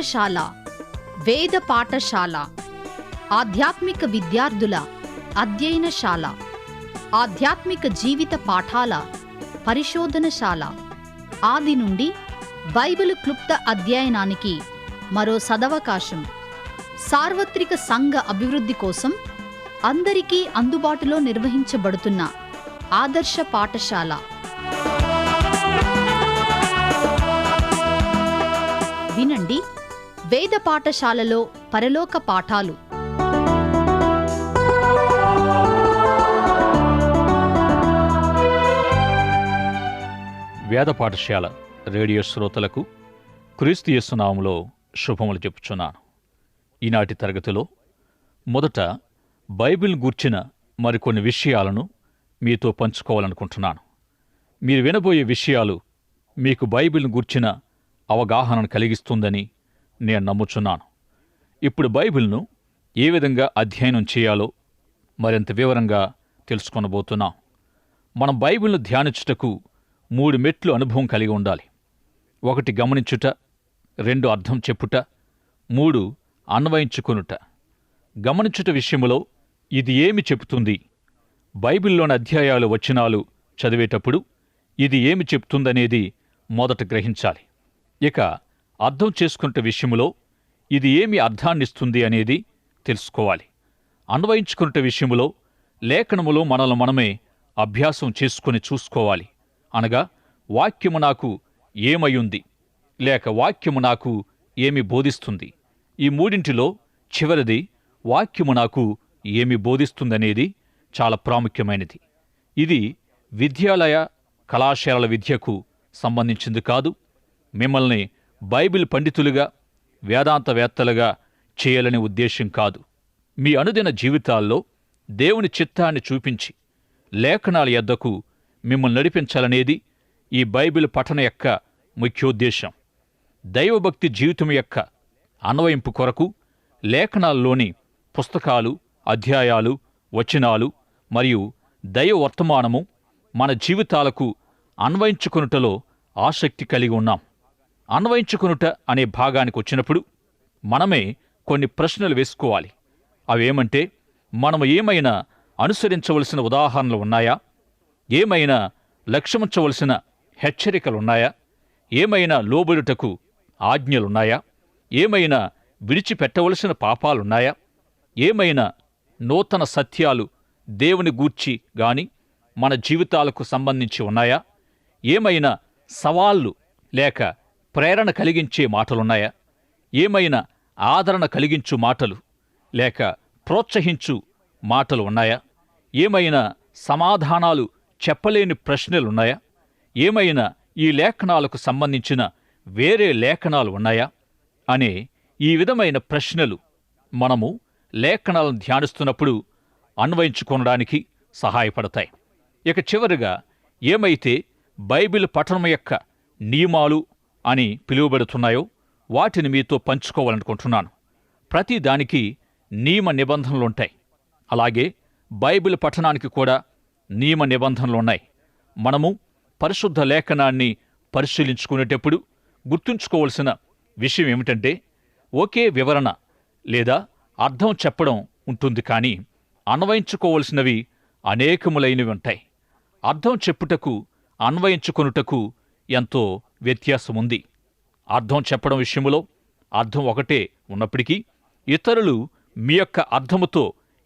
పాఠశాల, వేద పాఠశాల, ఆధ్యాత్మిక విద్యార్థుల అధ్యయనశాల, ఆధ్యాత్మిక జీవిత పాఠాల పరిశోధనశాల. ఆది నుండి బైబిల్ క్లుప్త అధ్యయనానికి మరో సదవకాశం. సార్వత్రిక సంఘ అభివృద్ధి కోసం అందరికీ అందుబాటులో నిర్వహించబడుతున్న ఆదర్శ పాఠశాల. వినండి, వేద పాఠశాలలో పరలోక పాఠాలు. వేద పాఠశాల రేడియో శ్రోతలకు క్రీస్తు యేసు నామములో శుభములు చెప్పుచున్నాను. ఈనాటి తరగతిలో మొదట బైబిల్ గూర్చిన మరికొన్ని విషయాలను మీతో పంచుకోవాలనుకుంటున్నాను. మీరు వినబోయే విషయాలు మీకు బైబిల్ను గూర్చిన అవగాహనను కలిగిస్తుందని నేను నమ్ముచున్నాను. ఇప్పుడు బైబిల్ను ఏ విధంగా అధ్యయనం చేయాలో మరింత వివరంగా తెలుసుకొనబోతున్నాం. మనం బైబిల్ను ధ్యానించుటకు 3 మెట్లు అనుభవం కలిగి ఉండాలి. 1 గమనించుట, 2 అర్థం చెప్పుట, 3 అన్వయించుకొనుట. గమనించుట విషయంలో ఇది ఏమి చెబుతుంది, బైబిల్లోని అధ్యాయాలు వచనాలు చదివేటప్పుడు ఇది ఏమి చెప్తుందనేది మొదట గ్రహించాలి. ఇక అర్థం చేసుకునే విషయంలో ఇది ఏమి అర్థాన్నిస్తుంది అనేది తెలుసుకోవాలి. అన్వయించుకునే విషయంలో లేఖనములో మనల్ని మనమే అభ్యాసం చేసుకుని చూసుకోవాలి. అనగా వాక్యము నాకు ఏమయ్యుంది, లేక వాక్యము నాకు ఏమి బోధిస్తుంది. ఈ మూడింటిలో చివరిది వాక్యము నాకు ఏమి బోధిస్తుందనేది చాలా ప్రాముఖ్యమైనది. ఇది విద్యాలయ కళాశాలల విద్యకు సంబంధించింది కాదు. మిమ్మల్ని బైబిల్ పండితులుగా, వేదాంతవేత్తలుగా చేయాలనే ఉద్దేశం కాదు. మీ అనుదిన జీవితాల్లో దేవుని చిత్తాన్ని చూపించి లేఖనాల యొద్దకు మిమ్మల్ని నడిపించాలనేది ఈ బైబిల్ పఠన యొక్క ముఖ్యోద్దేశం. దైవభక్తి జీవితం యొక్క అన్వయింపు కొరకు లేఖనాల్లోని పుస్తకాలు, అధ్యాయాలు, వచనాలు మరియు దైవ వర్తమానము మన జీవితాలకు అన్వయించుకొనుటలో ఆసక్తి కలిగి ఉన్నాం. అన్వయించుకొనుట అనే భాగానికి వచ్చినప్పుడు మనమే కొన్ని ప్రశ్నలు వేసుకోవాలి. అవేమంటే, మనము ఏమైనా అనుసరించవలసిన ఉదాహరణలు ఉన్నాయా? ఏమైనా లక్ష్యముంచవలసిన హెచ్చరికలున్నాయా? ఏమైనా లోబడుటకు ఆజ్ఞలున్నాయా? ఏమైనా విడిచిపెట్టవలసిన పాపాలున్నాయా? ఏమైనా నూతన సత్యాలు దేవుని గూర్చి గాని మన జీవితాలకు సంబంధించి ఉన్నాయా? ఏమైనా సవాళ్లు లేక ప్రేరణ కలిగించే మాటలున్నాయా? ఏమైనా ఆదరణ కలిగించు మాటలు లేక ప్రోత్సహించు మాటలు ఉన్నాయా? ఏమైనా సమాధానాలు చెప్పలేని ప్రశ్నలున్నాయా? ఏమైనా ఈ లేఖనాలకు సంబంధించిన వేరే లేఖనాలు ఉన్నాయా అనే ఈ విధమైన ప్రశ్నలు మనము లేఖనాలను ధ్యానిస్తున్నప్పుడు అన్వయించుకోవడానికి సహాయపడతాయి. ఇక చివరిగా, ఏమైతే బైబిల్ పఠనం యొక్క నియమాలు అని పిలువబడుతున్నాయో వాటిని మీతో పంచుకోవాలనుకుంటున్నాను. ప్రతి దానికి నియమ నిబంధనలుంటాయి. అలాగే బైబిల్ పఠనానికి కూడా నియమ నిబంధనలున్నాయి. మనము పరిశుద్ధ లేఖనాన్ని పరిశీలించుకునేటప్పుడు గుర్తుంచుకోవలసిన విషయం ఏమిటంటే, ఒకే వివరణ లేదా అర్థం చెప్పడం ఉంటుంది, కానీ అన్వయించుకోవలసినవి అనేకములైనవి ఉంటాయి. అర్థం చెప్పుటకు, అన్వయించుకొనుటకు ఎంతో వ్యత్యాసముంది. అర్థం చెప్పడం విషయంలో అర్థం ఒకటే ఉన్నప్పటికీ ఇతరులు మీ యొక్క అర్థముతో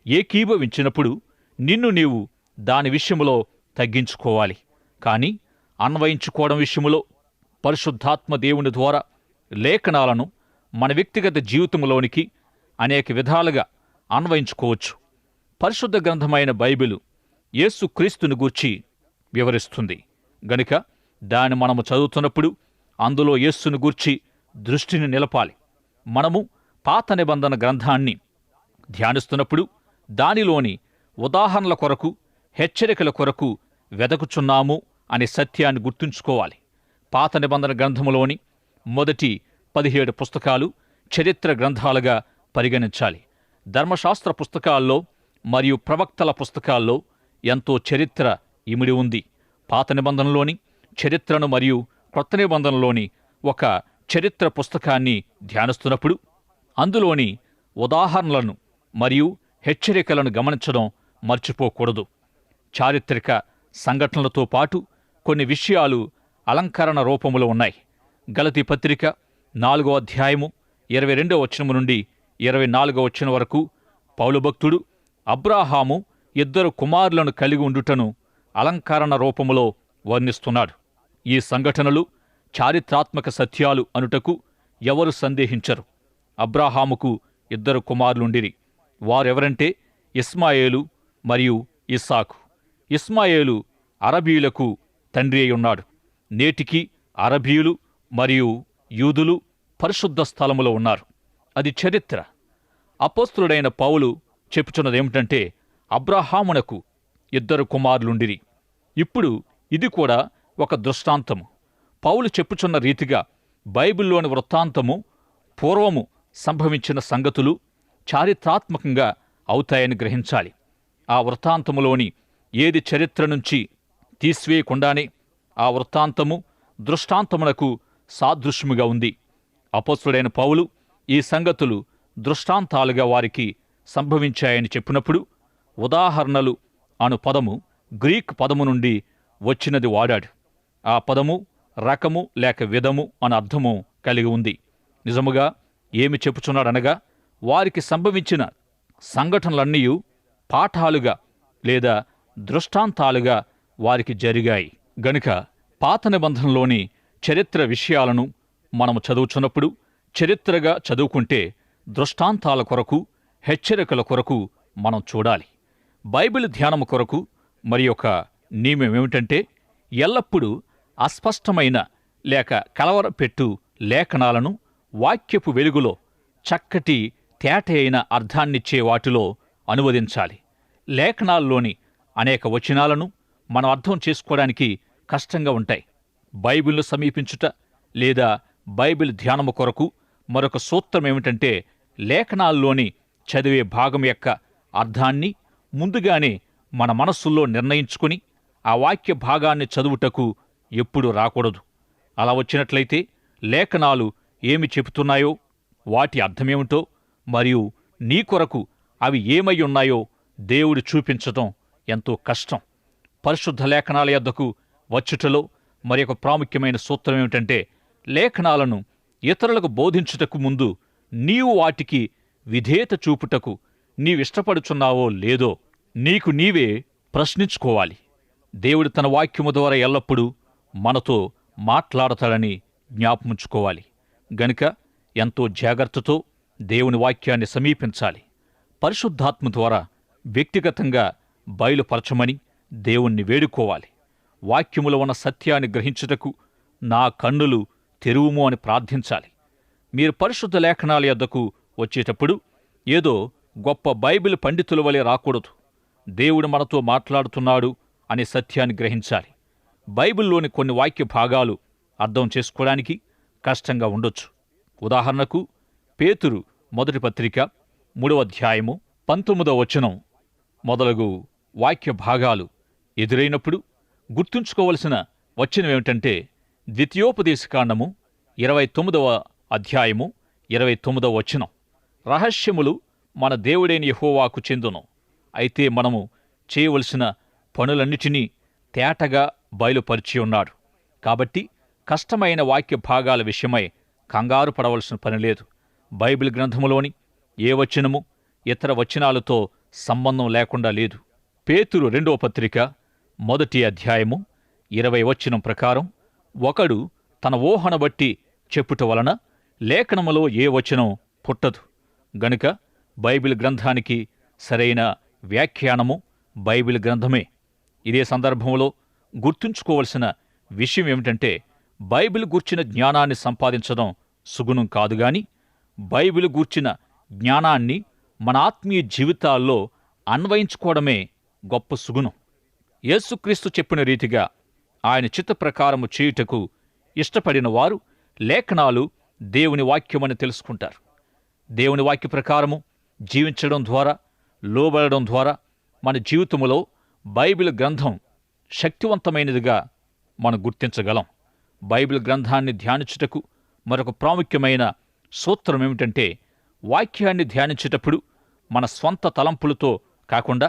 ఏకీభవించినప్పుడు నిన్ను నీవు దాని విషయంలో తగ్గించుకోవాలి. కానీ అన్వయించుకోవడం విషయంలో పరిశుద్ధాత్మ దేవుని ద్వారా లేఖనాలను మన వ్యక్తిగత జీవితంలోనికి అనేక విధాలుగా అన్వయించుకోవచ్చు. పరిశుద్ధ గ్రంథమైన బైబిలు యేసుక్రీస్తుని గూర్చి వివరిస్తుంది గనుక దాన్ని మనము చదువుతున్నప్పుడు అందులో యేసుని గూర్చి దృష్టిని నిలపాలి. మనము పాత నిబంధన గ్రంథాన్ని ధ్యానిస్తున్నప్పుడు దానిలోని ఉదాహరణల కొరకు, హెచ్చరికల కొరకు వెదకుచున్నాము అనే సత్యాన్ని గుర్తుంచుకోవాలి. పాత నిబంధన గ్రంథములోని మొదటి 17 పుస్తకాలు చరిత్ర గ్రంథాలుగా పరిగణించాలి. ధర్మశాస్త్ర పుస్తకాల్లో మరియు ప్రవక్తల పుస్తకాల్లో ఎంతో చరిత్ర ఇమిడి ఉంది. పాత నిబంధనలోని చరిత్రను మరియు క్రొత్త నిబంధనలోని ఒక చరిత్ర పుస్తకాన్ని ధ్యానిస్తున్నప్పుడు అందులోని ఉదాహరణలను మరియు హెచ్చరికలను గమనించడం మర్చిపోకూడదు. చారిత్రక సంఘటనలతో పాటు కొన్ని విషయాలు అలంకరణ రూపంలో ఉన్నాయి. గలతీ పత్రిక 4వ అధ్యాయము 22వ వచనం నుండి 24వ వచనం వరకు పౌలు భక్తుడు అబ్రాహాము 2 కుమారులను కలిగి ఉండుటను అలంకరణ రూపంలో వర్ణిస్తున్నాడు. ఈ సంఘటనలు చారిత్రాత్మక సత్యాలు అనుటకు ఎవరు సందేహించరు. అబ్రాహాముకు 2 కుమారులుండిరి. వారెవరంటే ఇస్మాయేలు మరియు ఇస్సాకు. ఇస్మాయేలు అరబీయులకు తండ్రి అయి ఉన్నాడు. నేటికి అరబీయులు మరియు యూదులు పరిశుద్ధ స్థలములో ఉన్నారు. అది చరిత్ర. అపోస్తలుడైన పౌలు చెప్పుచున్నదేమిటంటే అబ్రాహామునకు 2 కుమారులుండిరి. ఇప్పుడు ఇది కూడా ఒక దృష్టాంతము. పౌలు చెప్పుచున్న రీతిగా బైబిల్లోని వృత్తాంతము పూర్వము సంభవించిన సంగతులు చారిత్రాత్మకంగా అవుతాయని గ్రహించాలి. ఆ వృత్తాంతములోని ఏది చరిత్ర నుంచి తీసివేయకుండానే ఆ వృత్తాంతము దృష్టాంతమునకు సాదృశ్యముగా ఉంది. అపోస్తలుడైన పౌలు ఈ సంగతులు దృష్టాంతాలుగా వారికి సంభవించాయని చెప్పినప్పుడు ఉదాహరణలు అను పదము గ్రీక్ పదము నుండి వచ్చినది వాడాడు. ఆ పదము రకము లేక విధము అని అర్థము కలిగి ఉంది. నిజముగా ఏమి చెప్పుచున్నాడనగా వారికి సంభవించిన సంఘటనలన్నీ పాఠాలుగా లేదా దృష్టాంతాలుగా వారికి జరిగాయి గనుక పాత నిబంధనలోని చరిత్ర విషయాలను మనము చదువుచున్నప్పుడు చరిత్రగా చదువుకుంటే దృష్టాంతాల కొరకు హెచ్చరికల కొరకు మనం చూడాలి. బైబిల్ ధ్యానము కొరకు మరి ఒక నియమం ఏమిటంటే ఎల్లప్పుడూ అస్పష్టమైన లేక కలవరపెట్టు లేఖనాలను వాక్యపు వెలుగులో చక్కటి తేట అయిన అర్థాన్నిచ్చే వాటిలో అనువదించాలి. లేఖనాల్లోని అనేక వచనాలను మనం అర్థం చేసుకోవడానికి కష్టంగా ఉంటాయి. బైబిల్ను సమీపించుట లేదా బైబిల్ ధ్యానము కొరకు మరొక సూత్రం ఏమిటంటే లేఖనాల్లోని చదివే భాగం యొక్క అర్థాన్ని ముందుగానే మన మనస్సుల్లో నిర్ణయించుకుని ఆ వాక్య భాగాన్ని చదువుటకు ఎప్పుడూ రాకూడదు. అలా వచ్చినట్లయితే లేఖనాలు ఏమి చెబుతున్నాయో వాటి అర్థమేమిటో మరియు నీ కొరకు అవి ఏమై ఉన్నాయో దేవుడు చూపించటం ఎంతో కష్టం. పరిశుద్ధ లేఖనాల యొద్దకు వచ్చుటలో మరి ఒక ప్రాముఖ్యమైన సూత్రం ఏమిటంటే లేఖనాలను ఇతరులకు బోధించుటకు ముందు నీవు వాటికి విధేయత చూపుటకు నీవిష్టపడుచున్నావో లేదో నీకు నీవే ప్రశ్నించుకోవాలి. దేవుడు తన వాక్యము ద్వారా ఎల్లప్పుడూ మనతో మాట్లాడతాడని జ్ఞాపముంచుకోవాలి. గనుక ఎంతో జాగ్రత్తతో దేవుని వాక్యాన్ని సమీపించాలి. పరిశుద్ధాత్మ ద్వారా వ్యక్తిగతంగా బయలుపరచమని దేవుణ్ణి వేడుకోవాలి. వాక్యములో ఉన్న సత్యాన్ని గ్రహించుటకు నా కన్నులు తెరువుము అని ప్రార్థించాలి. మీరు పరిశుద్ధ లేఖనాల యొద్దకు వచ్చేటప్పుడు ఏదో గొప్ప బైబిల్ పండితుల వలె రాకూడదు. దేవుడు మనతో మాట్లాడుతున్నాడు అనే సత్యాన్ని గ్రహించాలి. బైబిల్లోని కొన్ని వాక్య భాగాలు అర్థం చేసుకోవడానికి కష్టంగా ఉండొచ్చు. ఉదాహరణకు పేతురు మొదటి పత్రిక 3వ అధ్యాయము 19వ వచనం మొదలగు వాక్య భాగాలు ఎదురైనప్పుడు గుర్తుంచుకోవలసిన వచనమేమిటంటే ద్వితీయోపదేశకాండము 29వ అధ్యాయము 29వ వచనం. రహస్యములు మన దేవుడైన యెహోవాకు చెందును. అయితే మనము చేయవలసిన పనులన్నిటినీ తేటగా బయలుపరిచి ఉన్నాడు. కాబట్టి కష్టమైన వాక్య భాగాల విషయమై కంగారు పడవలసిన పని లేదు. బైబిల్ గ్రంథములోని ఏ వచనము ఇతర వచనాలతో సంబంధం లేకుండా లేదు. పేతురు 2వ పత్రిక 1వ అధ్యాయము 20వ వచనం ప్రకారం ఒకడు తన ఊహను బట్టి చెప్పుట వలన లేఖనములో ఏ వచనం పుట్టదు. గనుక బైబిల్ గ్రంథానికి సరైన వ్యాఖ్యానము బైబిల్ గ్రంథమే. ఇదే సందర్భంలో గుర్తుంచుకోవలసిన విషయం ఏమిటంటే బైబిల్ గూర్చిన జ్ఞానాన్ని సంపాదించడం సుగుణం కాదుగాని బైబిల్ గూర్చిన జ్ఞానాన్ని మన ఆత్మీయ జీవితాల్లో అన్వయించుకోవడమే గొప్ప సుగుణం. యేసుక్రీస్తు చెప్పిన రీతిగా ఆయన చిత్త ప్రకారము చేయుటకు ఇష్టపడిన వారు లేఖనాలు దేవుని వాక్యమని తెలుసుకుంటారు. దేవుని వాక్య ప్రకారము జీవించడం ద్వారా లోబడడం ద్వారా మన జీవితములో బైబిల్ గ్రంథం శక్తివంతమైనదిగా మనం గుర్తించగలం. బైబిల్ గ్రంథాన్ని ధ్యానించుటకు మరొక ప్రాముఖ్యమైన సూత్రం ఏమిటంటే, వాక్యాన్ని ధ్యానించేటప్పుడు మన స్వంత తలంపులతో కాకుండా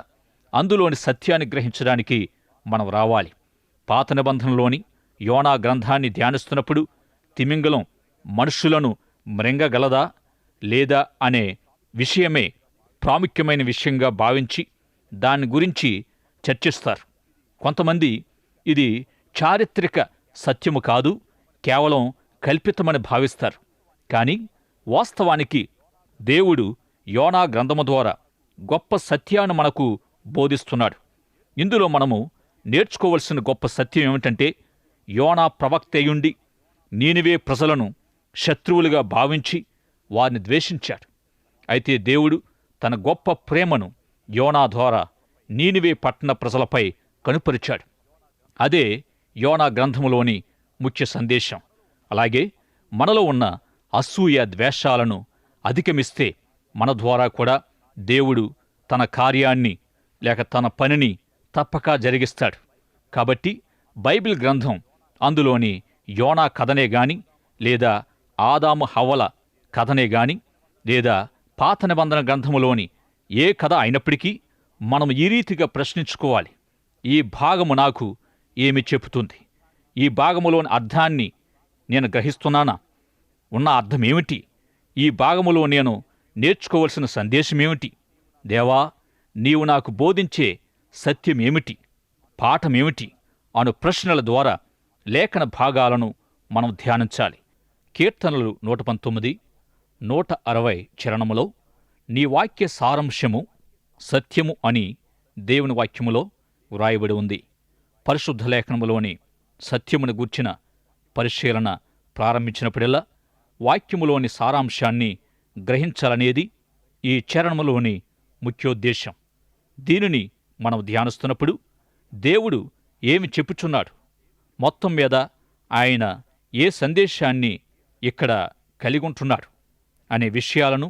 అందులోని సత్యాన్ని గ్రహించడానికి మనం రావాలి. పాత నిబంధనలోని యోనా గ్రంథాన్ని ధ్యానిస్తున్నప్పుడు తిమింగలం మనుషులను మృంగగలదా లేదా అనే విషయమే ప్రాముఖ్యమైన విషయంగా భావించి దాని గురించి చర్చిస్తారు. కొంతమంది ఇది చారిత్రక సత్యము కాదు, కేవలం కల్పితమని భావిస్తారు. కానీ వాస్తవానికి దేవుడు యోనా గ్రంథము ద్వారా గొప్ప సత్యాన్ని మనకు బోధిస్తున్నాడు. ఇందులో మనము నేర్చుకోవలసిన గొప్ప సత్యం ఏమిటంటే, యోనా ప్రవక్తయుండి నీనివే ప్రజలను శత్రువులుగా భావించి వారిని ద్వేషించాడు. అయితే దేవుడు తన గొప్ప ప్రేమను యోనా ద్వారా నీనివే పట్టణ ప్రజలపై కనుపరిచాడు. అదే యోనా గ్రంథములోని ముఖ్య సందేశం. అలాగే మనలో ఉన్న అసూయ ద్వేషాలను అధిగమిస్తే మన ద్వారా కూడా దేవుడు తన కార్యాన్ని లేక తన పనిని తప్పక జరిగిస్తాడు. కాబట్టి బైబిల్ గ్రంథం అందులోని యోనా కథనే గాని, లేదా ఆదాము హవ్వల కథనే గాని, లేదా పాత నిబంధన గ్రంథములోని ఏ కథ అయినప్పటికీ మనం ఈ రీతిగా ప్రశ్నించుకోవాలి: ఈ భాగము నాకు ఏమి చెబుతుంది? ఈ భాగములోని అర్థాన్ని నేను గ్రహిస్తున్నానా? ఉన్న అర్థమేమిటి? ఈ భాగములో నేను నేర్చుకోవలసిన సందేశమేమిటి? దేవా, నీవు నాకు బోధించే సత్యమేమిటి, పాఠమేమిటి అను ప్రశ్నల ద్వారా లేఖన భాగాలను మనం ధ్యానించాలి. కీర్తనలు 119, 160 చరణములో నీ వాక్య సారాంశము సత్యము అని దేవుని వాక్యములో వ్రాయబడి ఉంది. పరిశుద్ధ లేఖనములోని సత్యమును గూర్చిన పరిశీలన ప్రారంభించినప్పుడల్లా వాక్యములోని సారాంశాన్ని గ్రహించాలనేది ఈ చరణములోని ముఖ్యోద్దేశం. దీనిని మనం ధ్యానిస్తున్నప్పుడు దేవుడు ఏమి చెప్పుచున్నాడు, మొత్తం మీద ఆయన ఏ సందేశాన్ని ఇక్కడ కలిగుంటున్నాడు అనే విషయాలను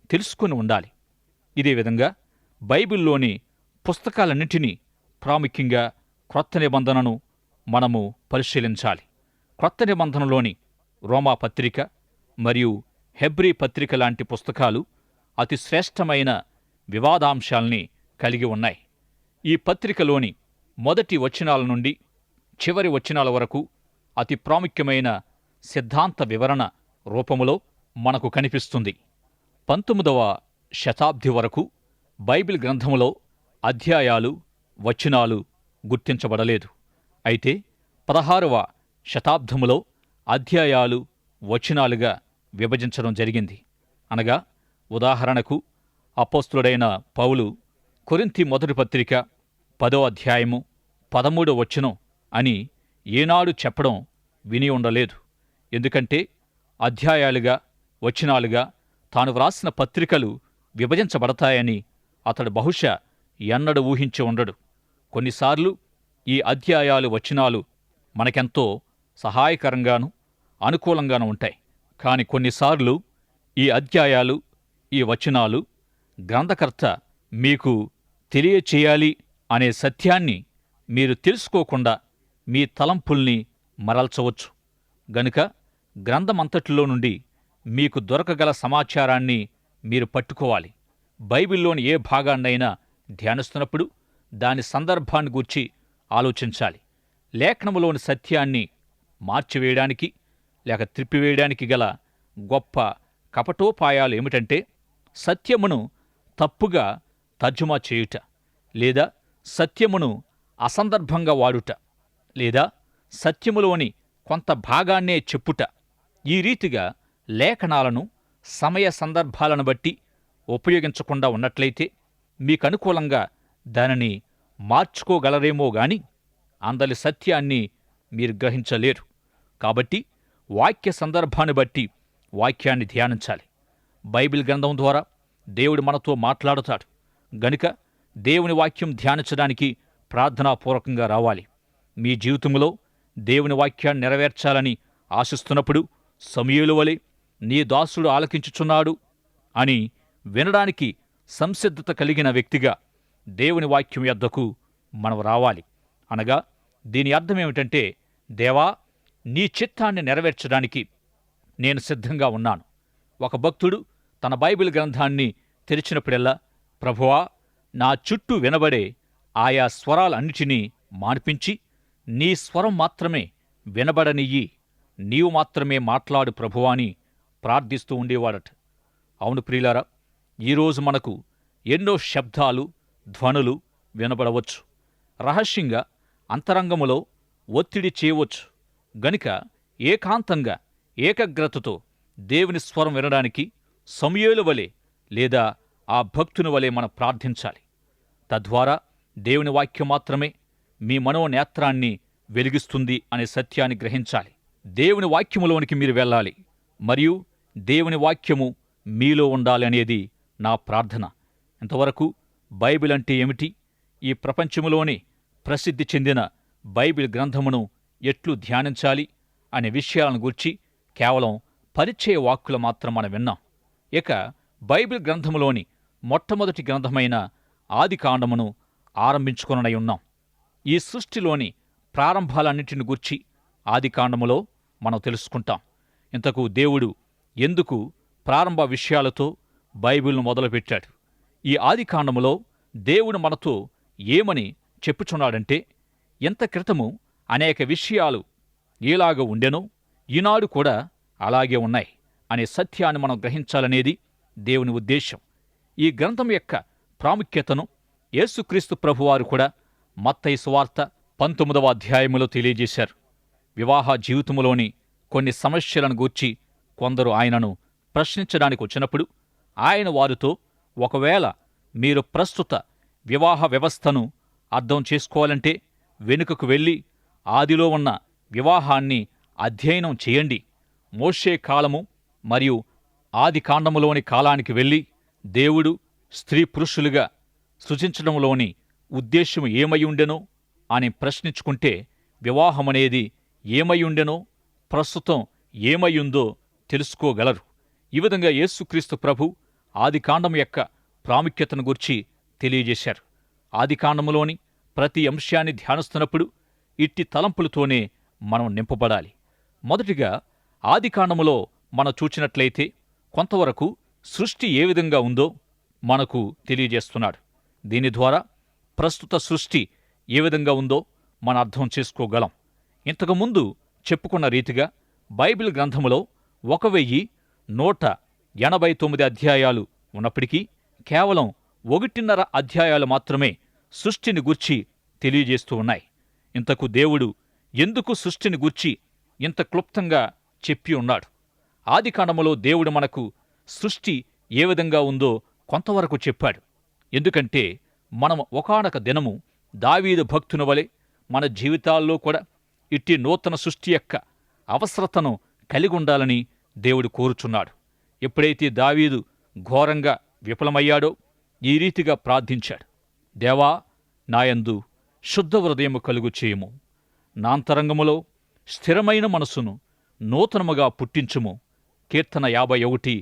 తెలుసుకుని ఉండాలి. ఇదే విధంగా బైబిల్లోని పుస్తకాలన్నింటినీ, ప్రాముఖ్యంగా క్రొత్త నిబంధనను మనము పరిశీలించాలి. క్రొత్త నిబంధనలోని రోమా పత్రిక మరియు హెబ్రీ పత్రిక లాంటి పుస్తకాలు అతి శ్రేష్టమైన వివాదాంశాల్ని కలిగి ఉన్నాయి. ఈ పత్రికలోని మొదటి వచనాల నుండి చివరి వచనాల వరకు అతి ప్రాముఖ్యమైన సిద్ధాంత వివరణ రూపములో మనకు కనిపిస్తుంది. 19వ శతాబ్ది వరకు బైబిల్ గ్రంథములో అధ్యాయాలు, వచనాలు గుర్తించబడలేదు. అయితే 16వ శతాబ్దములో అధ్యాయాలు, వచనాలుగా విభజించడం జరిగింది. అనగా ఉదాహరణకు అపోస్తులుడైన పౌలు కొరింథీ మొదటి పత్రిక 10వ అధ్యాయము 13వ వచనం అని ఏనాడు చెప్పడం విని ఉండలేదు. ఎందుకంటే అధ్యాయాలుగా, వచనాలుగా తాను వ్రాసిన పత్రికలు విభజించబడతాయని అతడు బహుశా ఎన్నడూ ఊహించి ఉండడు. కొన్నిసార్లు ఈ అధ్యాయాలు, వచనాలు మనకెంతో సహాయకరంగాను అనుకూలంగాను ఉంటాయి. కాని కొన్నిసార్లు ఈ అధ్యాయాలు, ఈ వచనాలు గ్రంథకర్త మీకు తెలియచేయాలి అనే సత్యాన్ని మీరు తెలుసుకోకుండా మీ తలంపుల్ని మరల్చవచ్చు. గనుక గ్రంథమంతటిలో నుండి మీకు దొరకగల సమాచారాన్ని మీరు పట్టుకోవాలి. బైబిల్లోని ఏ భాగాన్నైనా ధ్యానిస్తున్నప్పుడు దాని సందర్భాన్ని గూర్చి ఆలోచించాలి. లేఖనములోని సత్యాన్ని మార్చివేయడానికి లేక త్రిప్పివేయడానికి గల గొప్ప కపటోపాయాలు ఏమిటంటే, సత్యమును తప్పుగా తర్జుమా చేయుట, లేదా సత్యమును అసందర్భంగా వాడుట, లేదా సత్యములోని కొంత భాగాన్నే చెప్పుట. ఈ రీతిగా లేఖనాలను సమయ సందర్భాలను బట్టి ఉపయోగించకుండా ఉన్నట్లయితే మీకనుకూలంగా దానిని మార్చుకోగలరేమో గాని అందలి సత్యాన్ని మీరు గ్రహించలేరు. కాబట్టి వాక్య సందర్భాన్ని బట్టి వాక్యాన్ని ధ్యానించాలి. బైబిల్ గ్రంథం ద్వారా దేవుడు మనతో మాట్లాడుతాడు. గనుక దేవుని వాక్యం ధ్యానించడానికి ప్రార్థనాపూర్వకంగా రావాలి. మీ జీవితంలో దేవుని వాక్యాన్ని నెరవేర్చాలని ఆశిస్తున్నప్పుడు సమూయేలు వలె నీ దాసుడు ఆలకించుచున్నాడు అని వినడానికి సంసిద్ధత కలిగిన వ్యక్తిగా దేవుని వాక్యం యొద్దకు మనం రావాలి. అనగా దీని అర్థమేమిటంటే, దేవా, నీ చిత్తాన్ని నెరవేర్చడానికి నేను సిద్ధంగా ఉన్నాను. ఒక భక్తుడు తన బైబిల్ గ్రంథాన్ని తెరిచినప్పుడెల్లా, ప్రభువా, నా చుట్టూ వినబడే ఆయా స్వరాలన్నిటినీ మాన్పించి నీ స్వరం మాత్రమే వినబడనియ్యి, నీవు మాత్రమే మాట్లాడు ప్రభువా అని ప్రార్థిస్తూ ఉండేవాడట. అవును ప్రియులారా, ఈరోజు మనకు ఎన్నో శబ్దాలు, ధ్వనులు వినబడవచ్చు. రహస్యంగా అంతరంగములో ఒత్తిడి చేయవచ్చు. గనుక ఏకాంతంగా ఏకాగ్రతతో దేవుని స్వరం వినడానికి సమూయేలు వలె లేదా ఆ భక్తుని వలె మనం ప్రార్థించాలి. తద్వారా దేవుని వాక్యం మాత్రమే మీ మనోనేత్రాన్ని వెలిగిస్తుంది అనే సత్యాన్ని గ్రహించాలి. దేవుని వాక్యములోనికి మీరు వెళ్ళాలి మరియు దేవుని వాక్యము మీలో ఉండాలి అనేది నా ప్రార్థన. ఇంతవరకు బైబిల్ అంటే ఏమిటి, ఈ ప్రపంచములోనే ప్రసిద్ధి చెందిన బైబిల్ గ్రంథమును ఎట్లు ధ్యానించాలి అనే విషయాలను గూర్చి కేవలం పరిచయ వాక్కులు మాత్రం మనం విన్నాం. ఇక బైబిల్ గ్రంథములోని మొట్టమొదటి గ్రంథమైన ఆదికాండమును ఆరంభించుకొనై ఉన్నాం. ఈ సృష్టిలోని ప్రారంభాలన్నింటిని గూర్చి ఆదికాండములో మనం తెలుసుకుంటాం. ఇంతకు దేవుడు ఎందుకు ప్రారంభ విషయాలతో బైబిల్ను మొదలుపెట్టాడు? ఈ ఆదికాండములో దేవుడు మనతో ఏమని చెప్పుచున్నాడంటే, ఎంత క్రితము అనేక విషయాలు ఎలాగ ఉండెనో ఈనాడు కూడా అలాగే ఉన్నాయి అనే సత్యాన్ని మనం గ్రహించాలనేది దేవుని ఉద్దేశం. ఈ గ్రంథం యొక్క ప్రాముఖ్యతను యేసుక్రీస్తు ప్రభువారు కూడా మత్తయి సువార్త 19వ అధ్యాయములో తెలియజేశారు. వివాహ జీవితములోని కొన్ని సమస్యలను గూర్చి కొందరు ఆయనను ప్రశ్నించడానికి వచ్చినప్పుడు ఆయన వారితో, ఒకవేళ మీరు ప్రస్తుత వివాహ వ్యవస్థను అర్థం చేసుకోవాలంటే వెనుకకు వెళ్ళి ఆదిలో ఉన్న వివాహాన్ని అధ్యయనం చేయండి. మోషే కాలము మరియు ఆదికాండములోని కాలానికి వెళ్ళి దేవుడు స్త్రీ పురుషులుగా సృజించడంలోని ఉద్దేశ్యం ఏమయ్యుండెనో అని ప్రశ్నించుకుంటే వివాహమనేది ఏమయ్యుండెనో ప్రస్తుతం ఏమయ్యుందో తెలుసుకోగలరు. ఈ విధంగా యేసుక్రీస్తు ప్రభు ఆదికాండం యొక్క ప్రాముఖ్యతను గురించి తెలియజేశారు. ఆదికాండములోని ప్రతి అంశాన్ని ధ్యానిస్తున్నప్పుడు ఇట్టి తలంపులతోనే మనం నింపబడాలి. మొదటిగా ఆదికాండములో మనం చూచినట్లయితే కొంతవరకు సృష్టి ఏ విధంగా ఉందో మనకు తెలియజేస్తున్నాడు. దీని ద్వారా ప్రస్తుత సృష్టి ఏ విధంగా ఉందో మనం అర్థం చేసుకోగలం. ఇంతకుముందు చెప్పుకున్న రీతిగా బైబిల్ గ్రంథములో 1189 అధ్యాయాలు ఉన్నప్పటికీ కేవలం 1.5 అధ్యాయాలు మాత్రమే సృష్టిని గూర్చి తెలియజేస్తూ ఉన్నాయి. ఇంతకు దేవుడు ఎందుకు సృష్టిని గూర్చి ఇంత క్లుప్తంగా చెప్పి ఉన్నాడు? ఆదికాండములో దేవుడు మనకు సృష్టి ఏ విధంగా ఉందో కొంతవరకు చెప్పాడు. ఎందుకంటే మనం ఒకానొక దినము దావీదు భక్తుని వలె మన జీవితాల్లో కూడా ఇట్టి నూతన సృష్టి యొక్క అవసరతను కలిగి ఉండాలని దేవుడు కోరుచున్నాడు. ఎప్పుడైతే దావీదు ఘోరంగా విఫలమయ్యాడో ఈ రీతిగా ప్రార్థించాడు, దేవా, నాయందు శుద్ధ హృదయము కలుగు చేయుము, నాంతరంగములో స్థిరమైన మనసును నూతనముగా పుట్టించుము. కీర్తన 51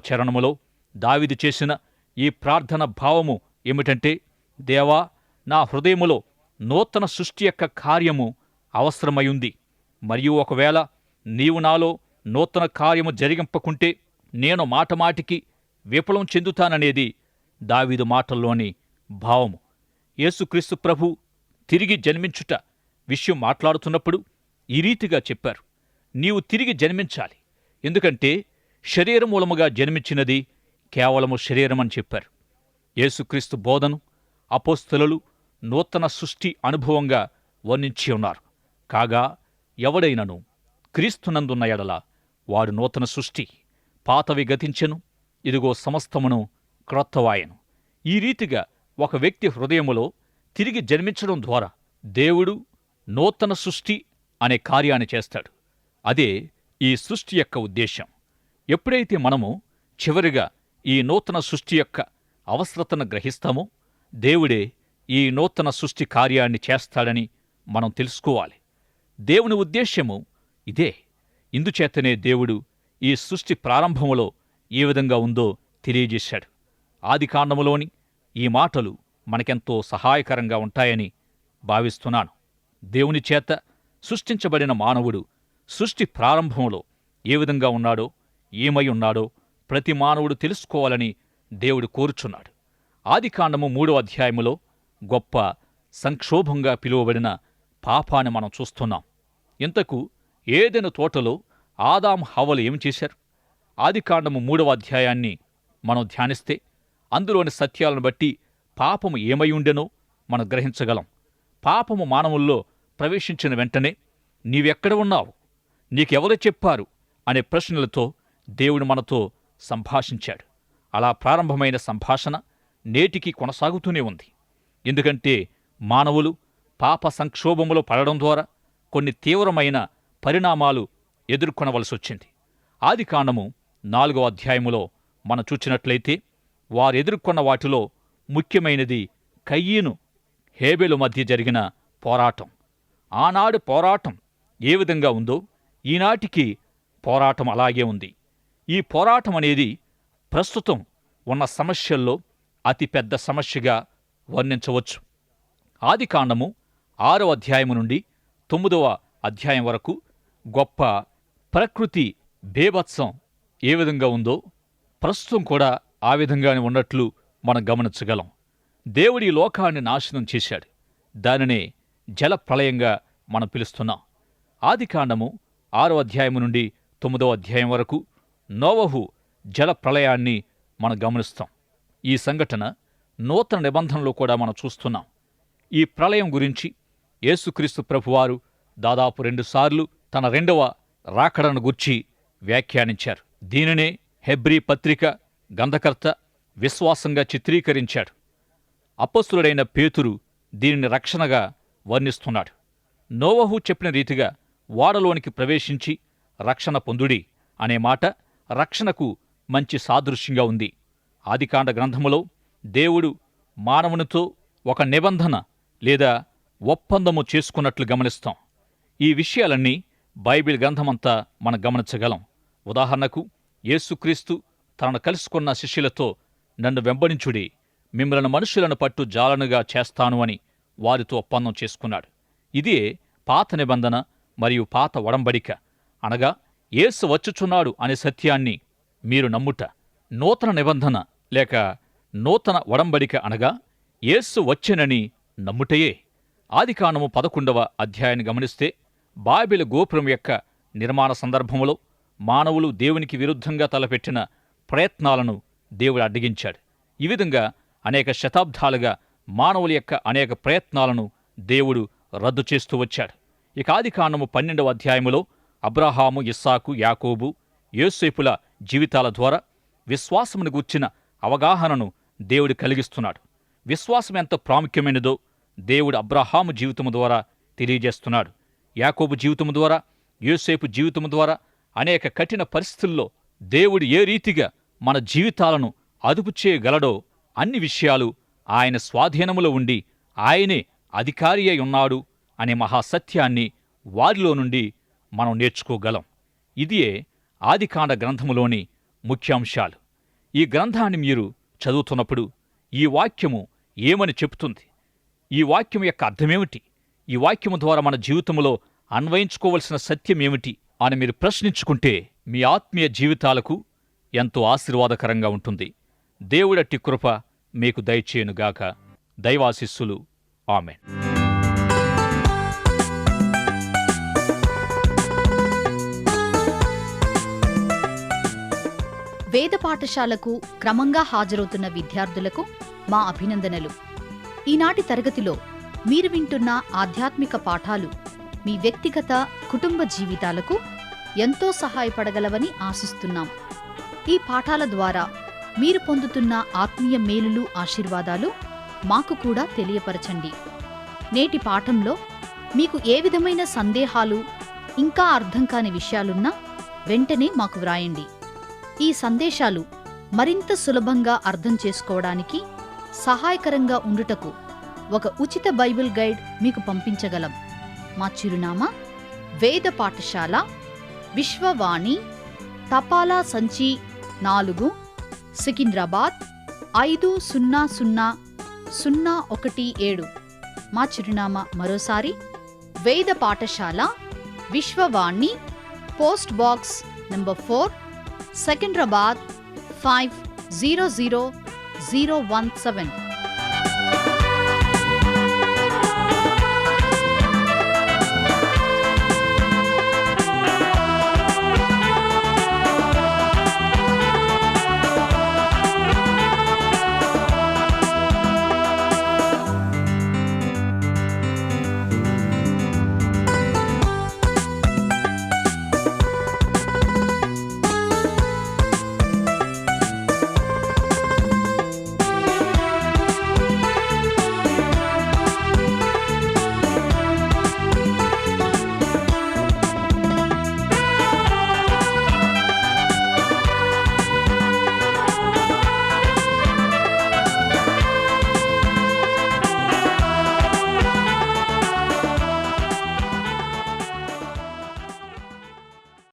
చరణములో దావీదు చేసిన ఈ ప్రార్థన భావము ఏమిటంటే, దేవా, నా హృదయములో నూతన సృష్టి యొక్క కార్యము అవసరమయుంది, మరియు ఒకవేళ నీవు నాలో నూతన కార్యము జరిగింపకుంటే నేను మాటమాటికి విఫలం చెందుతాననేది దావీదు మాటల్లోని భావము. యేసుక్రీస్తు ప్రభు తిరిగి జన్మించుట విషయం మాట్లాడుతున్నప్పుడు ఈ రీతిగా చెప్పారు, నీవు తిరిగి జన్మించాలి, ఎందుకంటే శరీరం మూలముగా జన్మించినది కేవలము శరీరమని చెప్పారు. యేసుక్రీస్తు బోధను అపోస్తలులు నూతన సృష్టి అనుభవంగా వర్ణించి ఉన్నారు. కాగా ఎవడైనను క్రీస్తునందున్న ఎడల వాడు నూతన సృష్టి, పాతవి గతించెను, ఇదిగో సమస్తమును క్రొత్తవాయెను. ఈ రీతిగా ఒక వ్యక్తి హృదయములో తిరిగి జన్మించడం ద్వారా దేవుడు నూతన సృష్టి అనే కార్యాన్ని చేస్తాడు. అదే ఈ సృష్టి యొక్క ఉద్దేశం. ఎప్పుడైతే మనము చివరిగా ఈ నూతన సృష్టి యొక్క అవసరతను గ్రహిస్తామో దేవుడే ఈ నూతన సృష్టి కార్యాన్ని చేస్తాడని మనం తెలుసుకోవాలి. దేవుని ఉద్దేశ్యము ఇదే. ఇందుచేతనే దేవుడు ఈ సృష్టి ప్రారంభములో ఏ విధంగా ఉందో తెలియజేశాడు. ఆదికాండములోని ఈ మాటలు మనకెంతో సహాయకరంగా ఉంటాయని భావిస్తున్నాను. దేవుని చేత సృష్టించబడిన మానవుడు సృష్టి ప్రారంభంలో ఏ విధంగా ఉన్నాడో, ఏమై ఉన్నాడో ప్రతి మానవుడు తెలుసుకోవాలని దేవుడు కోరుచున్నాడు. ఆదికాండము 3వ అధ్యాయములో గొప్ప సంక్షోభంగా పిలువబడిన పాపాన్ని మనం చూస్తున్నాం. ఇంతకు ఏదెను తోటలో ఆదాం హవ్వలు ఏమి చేశారు? ఆదికాండము 3వ అధ్యాయాన్ని మనం ధ్యానిస్తే అందులోని సత్యాలను బట్టి పాపము ఏమై ఉండెనో మనం గ్రహించగలం. పాపము మానవుల్లో ప్రవేశించిన వెంటనే నీవెక్కడ ఉన్నావు, నీకెవరు చెప్పారు అనే ప్రశ్నలతో దేవుడు మనతో సంభాషించాడు. అలా ప్రారంభమైన సంభాషణ నేటికి కొనసాగుతూనే ఉంది. ఎందుకంటే మానవులు పాప సంక్షోభములో పడడం ద్వారా కొన్ని తీవ్రమైన పరిణామాలు ఎదుర్కొనవలసొచ్చింది. ఆదికాండము 4వ అధ్యాయములో మనం చూచినట్లయితే వారెదుర్కొన్న వాటిలో ముఖ్యమైనది కయ్యీను హేబెలు మధ్య జరిగిన పోరాటం. ఆనాడు పోరాటం ఏ విధంగా ఉందో ఈనాటికి పోరాటం అలాగే ఉంది. ఈ పోరాటం అనేది ప్రస్తుతం ఉన్న సమస్యల్లో అతి పెద్ద సమస్యగా వర్ణించవచ్చు. ఆదికాండము 6వ అధ్యాయము నుండి 9వ అధ్యాయం వరకు గొప్ప ప్రకృతి బేభత్సం ఏ విధంగా ఉందో ప్రస్తుతం కూడా ఆ విధంగానే ఉన్నట్లు మనం గమనించగలం. దేవుడి లోకాన్ని నాశనం చేశాడు. దానినే జలప్రళయంగా మనం పిలుస్తున్నాం. ఆదికాండము 6వ అధ్యాయము నుండి 9వ అధ్యాయం వరకు నోవహు జలప్రళయాన్ని మనం గమనిస్తాం. ఈ సంఘటన నూతన నిబంధనలో కూడా మనం చూస్తున్నాం. ఈ ప్రళయం గురించి యేసుక్రీస్తు ప్రభువారు దాదాపు 2 సార్లు తన 2వ రాకడను గూర్చి వ్యాఖ్యానించారు. దీనినే హెబ్రీ పత్రిక గ్రంథకర్త విశ్వాసంగా చిత్రీకరించాడు. అపొస్తలుడైన పేతురు దీనిని రక్షణగా వర్ణిస్తున్నాడు. నోవహు చెప్పిన రీతిగా ఓడలోనికి ప్రవేశించి రక్షణ పొందుడి అనే మాట రక్షణకు మంచి సాదృశ్యంగా ఉంది. ఆదికాండ గ్రంథములో దేవుడు మానవునితో ఒక నిబంధన లేదా ఒప్పందము చేసుకున్నట్లు గమనిస్తాం. ఈ విషయాలన్నీ బైబిల్ గ్రంథమంతా మనం గమనించగలం. ఉదాహరణకు యేసుక్రీస్తు తనను కలుసుకున్న శిష్యులతో నన్ను వెంబడించుడి, మిమ్మల్ని మనుషులను పట్టు జాలనుగా చేస్తాను అని వారితో ఒప్పందం చేసుకున్నాడు. ఇదే పాత నిబంధన మరియు పాత ఒడంబడిక, అనగా యేసు వచ్చుచున్నాడు అనే సత్యాన్ని మీరు నమ్ముట. నూతన నిబంధన లేక నూతన ఒడంబడిక అనగా యేసు వచ్చెనని నమ్ముటయే. ఆదికాండము 11వ అధ్యాయాన్ని గమనిస్తే బాబెలు గోపురం యొక్క నిర్మాణ సందర్భంలో మానవులు దేవునికి విరుద్ధంగా తలపెట్టిన ప్రయత్నాలను దేవుడు అడ్డగించాడు. ఈ విధంగా అనేక శతాబ్దాలుగా మానవుల యొక్క అనేక ప్రయత్నాలను దేవుడు రద్దు చేస్తూ వచ్చాడు. ఇక ఆదికాండము 12వ అధ్యాయములో అబ్రహాము, ఇస్సాకు, యాకోబు, యోసేపుల జీవితాల ద్వారా విశ్వాసమును గూర్చిన అవగాహనను దేవుడు కలిగిస్తున్నాడు. విశ్వాసం ఎంత ప్రాముఖ్యమైనదో దేవుడు అబ్రహాము జీవితము ద్వారా తెలియజేస్తున్నాడు. యాకోబు జీవితము ద్వారా, యోసేపు జీవితము ద్వారా అనేక కఠిన పరిస్థితుల్లో దేవుడు ఏ రీతిగా మన జీవితాలను అదుపు చేయగలడో అన్ని విషయాలు ఆయన స్వాధీనములో ఉండి ఆయనే అధికారి అయి ఉన్నాడు అనే మహాసత్యాన్ని వారిలో నుండి మనం నేర్చుకోగలం. ఇదియే ఆదికాండ గ్రంథములోని ముఖ్యాంశాలు. ఈ గ్రంథాన్ని మీరు చదువుతున్నప్పుడు ఈ వాక్యము ఏమని చెబుతుంది, ఈ వాక్యం యొక్క అర్థమేమిటి, ఈ వాక్యము ద్వారా మన జీవితంలో అన్వయించుకోవలసిన సత్యమేమిటి అని మీరు ప్రశ్నించుకుంటే మీ ఆత్మీయ జీవితాలకు ఎంతో ఆశీర్వాదకరంగా ఉంటుంది. దేవుడట్టి కృప మీకు దయచేయునుగాక. దైవాశిస్సులు. ఆమేన్. వేద పాఠశాలకు క్రమంగా హాజరవుతున్న విద్యార్థులకు మా అభినందనలు. ఈనాటి తరగతిలో మీరు వింటున్న ఆధ్యాత్మిక పాఠాలు మీ వ్యక్తిగత, కుటుంబ జీవితాలకు ఎంతో సహాయపడగలవని ఆశిస్తున్నాం. ఈ పాఠాల ద్వారా మీరు పొందుతున్న ఆత్మీయ మేలులు, ఆశీర్వాదాలు మాకు కూడా తెలియపరచండి. నేటి పాఠంలో మీకు ఏ విధమైన సందేహాలు, ఇంకా అర్థం కాని విషయాలున్నా వెంటనే మాకు వ్రాయండి. ఈ సందేశాలు మరింత సులభంగా అర్థం చేసుకోవడానికి సహాయకరంగా ఉండుటకు ఒక ఉచిత బైబిల్ గైడ్ మీకు పంపించగలం. మా చిరునామా వేద పాఠశాల, విశ్వవాణి, తపాలా సంచి 4, సికింద్రాబాద్ 500017. మా చిరునామా మరోసారి వేద పాఠశాల, Vishwavani, post box number 4 Secunderabad 500017.